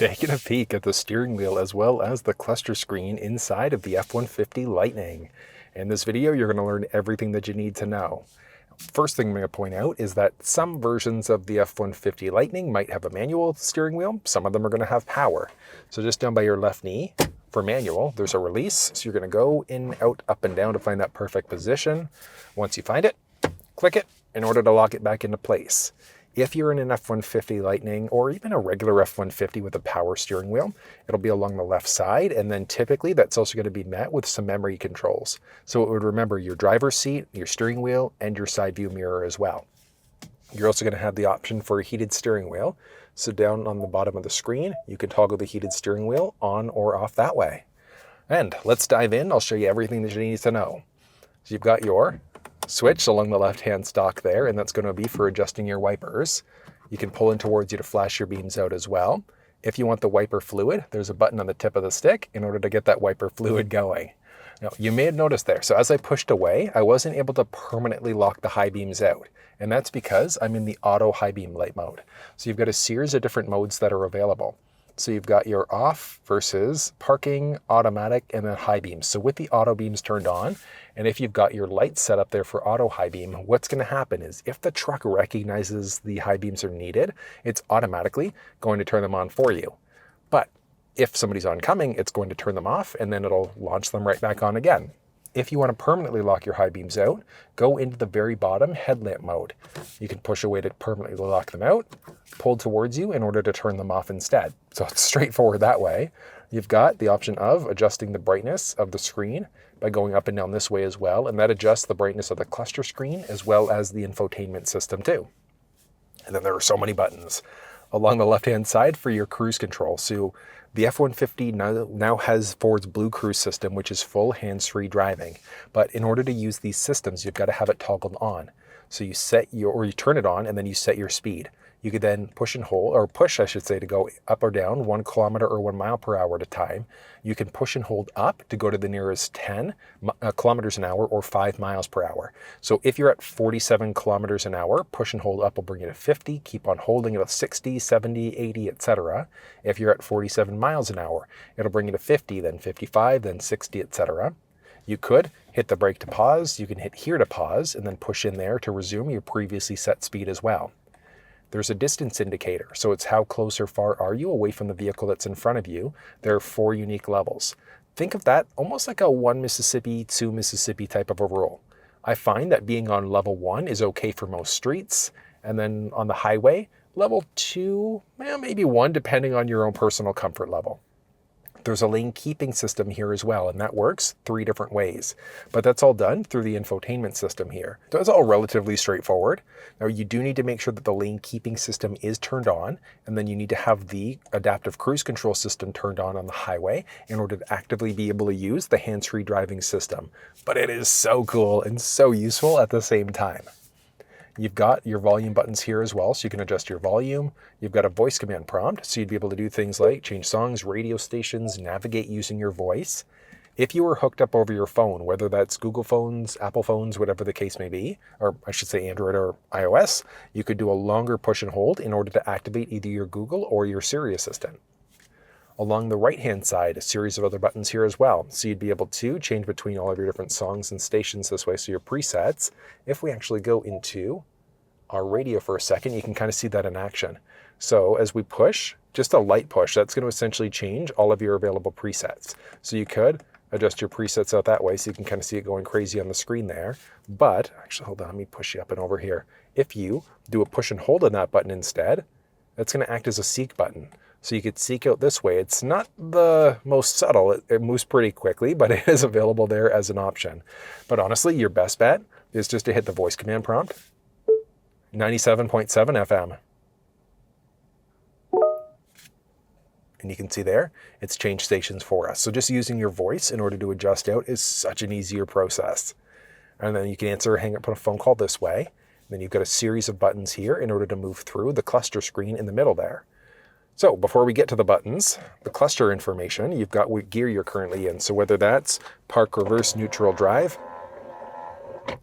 taking a peek at the steering wheel as well as the cluster screen inside of the F-150 Lightning. In this video, you're going to learn everything that you need to know. First thing I'm going to point out is that some versions of the F-150 Lightning might have a manual steering wheel. Some of them are going to have power. So just down by your left knee, for manual, there's a release. So you're going to go in, out, up, and down to find that perfect position. Once you find it, click it in order to lock it back into place. If you're in an F-150 Lightning or even a regular F-150 with a power steering wheel, it'll be along the left side, and then typically that's also going to be met with some memory controls. So it would remember your driver's seat, your steering wheel, and your side view mirror as well. You're also going to have the option for a heated steering wheel. So down on the bottom of the screen, you can toggle the heated steering wheel on or off that way. And let's dive in. I'll show you everything that you need to know. So you've got your switch along the left-hand stalk there, and that's going to be for adjusting your wipers. You can pull in towards you to flash your beams out as well. If you want the wiper fluid, there's a button on the tip of the stick in order to get that wiper fluid going. Now, you may have noticed there, so as I pushed away, I wasn't able to permanently lock the high beams out, and that's because I'm in the auto high beam light mode. So you've got a series of different modes that are available. So you've got your off versus parking, automatic, and then high beams. So with the auto beams turned on, and if you've got your lights set up there for auto high beam, what's going to happen is if the truck recognizes the high beams are needed, it's automatically going to turn them on for you. But if somebody's oncoming, it's going to turn them off, and then it'll launch them right back on again. If you want to permanently lock your high beams out, go into the very bottom headlamp mode. You can push away to permanently lock them out, pull towards you in order to turn them off instead. So it's straightforward that way. You've got the option of adjusting the brightness of the screen by going up and down this way as well, and that adjusts the brightness of the cluster screen as well as the infotainment system too. And then there are so many buttons along the left-hand side for your cruise control. So the F-150 now has Ford's Blue Cruise system, which is full hands-free driving. But in order to use these systems, you've got to have it toggled on. So you turn it on, and then you set your speed. You could then push, I should say, to go up or down 1 kilometer or 1 mile per hour at a time. You can push and hold up to go to the nearest 10 kilometers an hour or 5 miles per hour. So if you're at 47 kilometers an hour, push and hold up will bring you to 50. Keep on holding it at 60, 70, 80, etc. If you're at 47 miles an hour, it'll bring you to 50, then 55, then 60, etc. You could hit the brake to pause. You can hit here to pause and then push in there to resume your previously set speed as well. There's a distance indicator, so it's how close or far are you away from the vehicle that's in front of you. There are 4 unique levels. Think of that almost like a 1 Mississippi, 2 Mississippi type of a rule. I find that being on level 1 is okay for most streets, and then on the highway, level 2, maybe 1, depending on your own personal comfort level. There's a lane keeping system here as well, and that works 3 different ways. But that's all done through the infotainment system here. So it's all relatively straightforward. Now you do need to make sure that the lane keeping system is turned on, and then you need to have the adaptive cruise control system turned on the highway in order to actively be able to use the hands-free driving system. But it is so cool and so useful at the same time. You've got your volume buttons here as well, so you can adjust your volume. You've got a voice command prompt, so you'd be able to do things like change songs, radio stations, navigate using your voice. If you were hooked up over your phone, whether that's Google phones, Apple phones, whatever the case may be, or I should say Android or iOS, you could do a longer push and hold in order to activate either your Google or your Siri assistant. Along the right-hand side, a series of other buttons here as well. So you'd be able to change between all of your different songs and stations this way, so your presets. If we actually go into our radio for a second, you can kind of see that in action. So as we push, just a light push, that's going to essentially change all of your available presets. So you could adjust your presets out that way, so you can kind of see it going crazy on the screen there. But, actually, hold on, let me push you up and over here. If you do a push and hold on that button instead, that's going to act as a seek button. So you could seek out this way. It's not the most subtle. It moves pretty quickly, but it is available there as an option. But honestly, your best bet is just to hit the voice command prompt. 97.7 FM. And you can see there, it's changed stations for us. So just using your voice in order to adjust out is such an easier process. And then you can answer or hang up on a phone call this way. Then you've got a series of buttons here in order to move through the cluster screen in the middle there. So before we get to the buttons, the cluster information, you've got what gear you're currently in. So whether that's park, reverse, neutral, drive,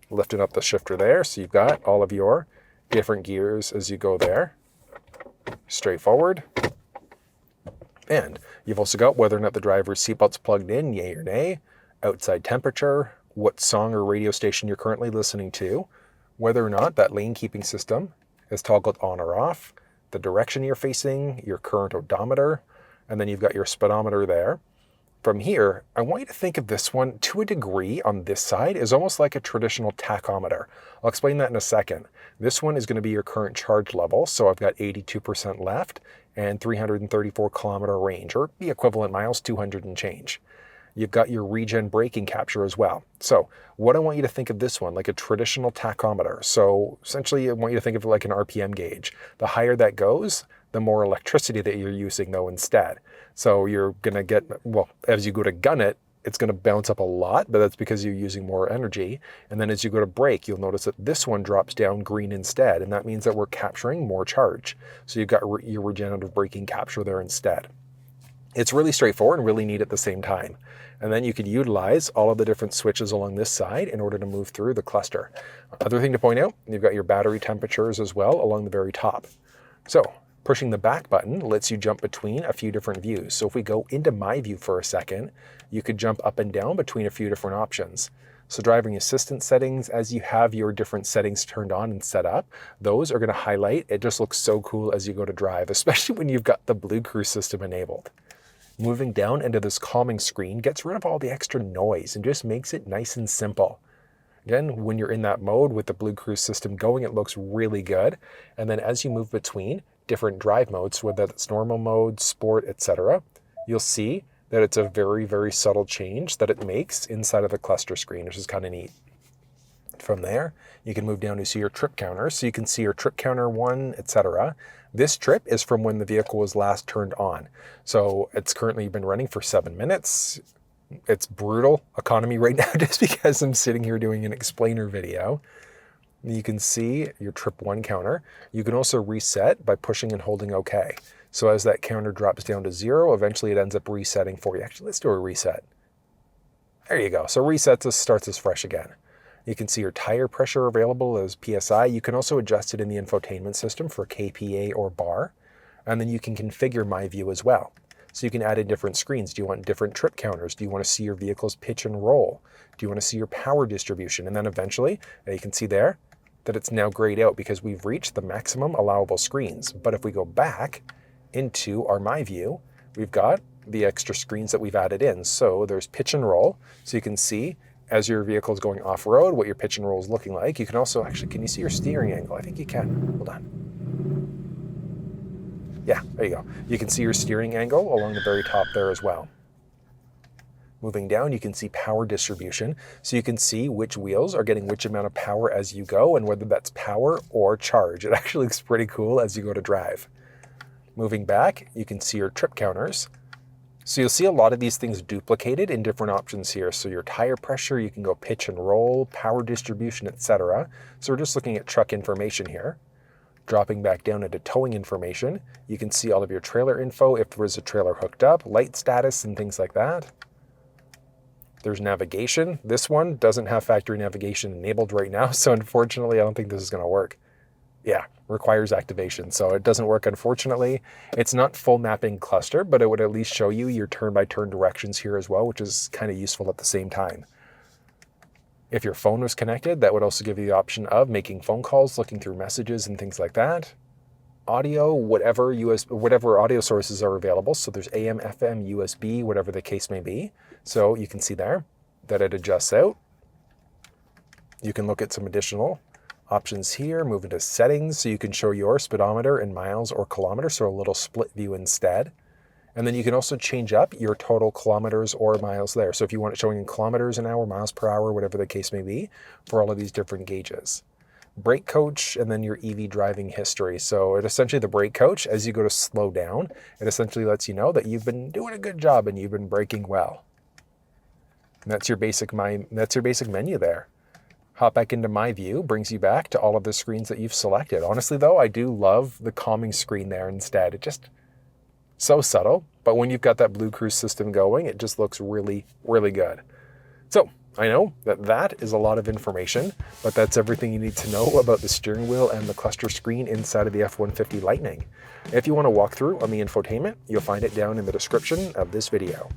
lifting up the shifter there. So you've got all of your different gears as you go there. Straightforward. And you've also got whether or not the driver's seatbelt's plugged in, yay or nay, outside temperature, what song or radio station you're currently listening to, whether or not that lane keeping system is toggled on or off, the direction you're facing, your current odometer, and then you've got your speedometer there. From here, I want you to think of this one to a degree on this side is almost like a traditional tachometer. I'll explain that in a second. This one is going to be your current charge level. So I've got 82% left and 334 kilometer range, or the equivalent miles, 200 and change. You've got your regen braking capture as well. So what I want you to think of this one, like a traditional tachometer. So essentially I want you to think of it like an RPM gauge. The higher that goes, the more electricity that you're using though instead. So you're gonna get, well, as you go to gun it, it's gonna bounce up a lot, but that's because you're using more energy. And then as you go to brake, you'll notice that this one drops down green instead. And that means that we're capturing more charge. So you've got your regenerative braking capture there instead. It's really straightforward and really neat at the same time. And then you can utilize all of the different switches along this side in order to move through the cluster. Other thing to point out, you've got your battery temperatures as well along the very top. So pushing the back button lets you jump between a few different views. So if we go into my view for a second, you could jump up and down between a few different options. So driving assistance settings, as you have your different settings turned on and set up, those are going to highlight. It just looks so cool as you go to drive, especially when you've got the Blue Cruise system enabled. Moving down into this calming screen gets rid of all the extra noise and just makes it nice and simple. Again, when you're in that mode with the Blue Cruise system going, it looks really good. And then as you move between different drive modes, whether that's normal mode, sport, etc., you'll see that it's a very, very subtle change that it makes inside of the cluster screen, which is kind of neat. From there, you can move down to see your trip counter. So you can see your trip counter 1, etc. This trip is from when the vehicle was last turned on. So it's currently been running for 7 minutes. It's brutal economy right now just because I'm sitting here doing an explainer video. You can see your trip 1 counter. You can also reset by pushing and holding OK. So as that counter drops down to 0, eventually it ends up resetting for you. Actually, let's do a reset. There you go. So resets us, starts us fresh again. You can see your tire pressure available as PSI. You can also adjust it in the infotainment system for KPA or bar. And then you can configure My View as well. So you can add in different screens. Do you want different trip counters? Do you want to see your vehicle's pitch and roll? Do you want to see your power distribution? And then eventually, you can see there that it's now grayed out because we've reached the maximum allowable screens. But if we go back into our My View, we've got the extra screens that we've added in. So there's pitch and roll. So you can see as your vehicle is going off-road, what your pitch and roll is looking like. You can also, actually, can you see your steering angle? I think you can. Hold on. Yeah, there you go. You can see your steering angle along the very top there as well. Moving down, you can see power distribution. So you can see which wheels are getting which amount of power as you go and whether that's power or charge. It actually looks pretty cool as you go to drive. Moving back, you can see your trip counters. So you'll see a lot of these things duplicated in different options here. So your tire pressure, you can go pitch and roll, power distribution, etc. So we're just looking at truck information here. Dropping back down into towing information, you can see all of your trailer info, if there was a trailer hooked up, light status, and things like that. There's navigation. This one doesn't have factory navigation enabled right now, so unfortunately, I don't think this is going to work. Yeah, requires activation, so it doesn't work, unfortunately. It's not full mapping cluster, but it would at least show you your turn-by-turn directions here as well, which is kind of useful at the same time. If your phone was connected, that would also give you the option of making phone calls, looking through messages and things like that. Audio, whatever audio sources are available. So there's AM, FM, USB, whatever the case may be. So you can see there that it adjusts out. You can look at some additional options here, move into settings, so you can show your speedometer in miles or kilometers, so a little split view instead. And then you can also change up your total kilometers or miles there. So if you want it showing in kilometers an hour, miles per hour, whatever the case may be, for all of these different gauges. Brake coach, and then your EV driving history. So it essentially, the brake coach, as you go to slow down, it essentially lets you know that you've been doing a good job and you've been braking well. And that's your basic menu there. Hop back into My View, brings you back to all of the screens that you've selected. Honestly though, I do love the calming screen there instead. It just, so subtle, but when you've got that Blue Cruise system going, it just looks really, really good. So I know that is a lot of information, but that's everything you need to know about the steering wheel and the cluster screen inside of the F-150 Lightning. If you want to walk through on the infotainment, you'll find it down in the description of this video.